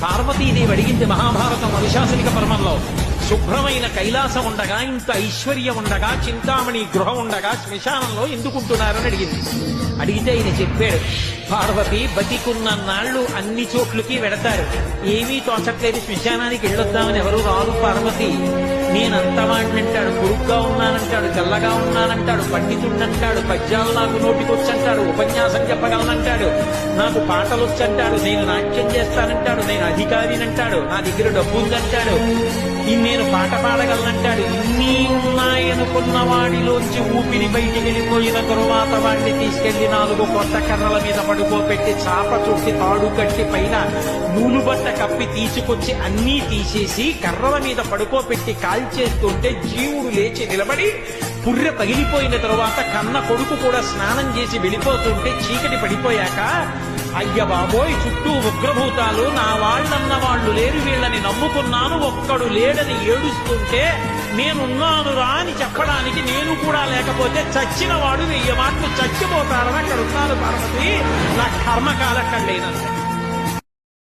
పార్వతీదేవి అడిగింది మహాభారతం అనుశాసనిక పర్వంలో, శుభ్రమైన కైలాసం ఉండగా, ఇంత ఐశ్వర్యం ఉండగా, చింతామణి గృహం ఉండగా శ్మశానంలో ఎందుకుంటున్నారని అడిగింది. అడిగితే ఆయన చెప్పాడు, పార్వతి బతికున్న నాళ్లు అన్ని చోట్లకి వెడతారు, ఏమీ తోచట్లేదు, శ్మశానానికి వెళ్ళొద్దామని ఎవరు రారు పార్వతి. నేనంతవాణ్ణంటాడు, పొరుగ్గా ఉన్నానంటాడు, తెల్లగా ఉన్నానంటాడు, పండితుడంటాడు, పద్యాలు నాకు నోటికొచ్చంటాడు, ఉపన్యాసం చెప్పగలనంటాడు, నాకు పాటలు వచ్చంటాడు, నేను నాట్యం చేస్తానంటాడు, నేను అధికారినంటాడు, నా దగ్గర డబ్బు ఉందంటాడు, నేను పాట పాడగలనంటాడు. ఇన్ని ఉన్నాయనుకున్న వాడిలోంచి ఊపిరి బయటికి వెళ్ళిపోయిన తరువాత వాడిని తీసుకెళ్లి 4 కొత్త కర్రల మీద పడుకోబెట్టి, చాప చుట్టి తాడు కట్టి పైన నూలు బట్ట కప్పి తీసుకొచ్చి అన్నీ తీసేసి కర్రల మీద పడుకోబెట్టి కాల్చేస్తుంటే జీవుడు లేచి నిలబడి పుర్రె పగిలిపోయిన తరువాత కన్న కొడుకు కూడా స్నానం చేసి వెళ్ళిపోతుంటే చీకటి పడిపోయాక, అయ్య బాబోయ్ చుట్టూ ఉగ్రభూతాలు, నా వాళ్ళన్న వాళ్ళు లేరు, వీళ్ళని నమ్ముకున్నాను, ఒక్కడు లేడని ఏడుస్తుంటే నేనున్నాను రా అని చెప్పడానికి నేను కూడా లేకపోతే చచ్చిన వాడు 1000 మాటలు చచ్చిపోతారని అక్కడ ఉన్నాను పార్వతి, నా కర్మకాలక్కడలేనంత.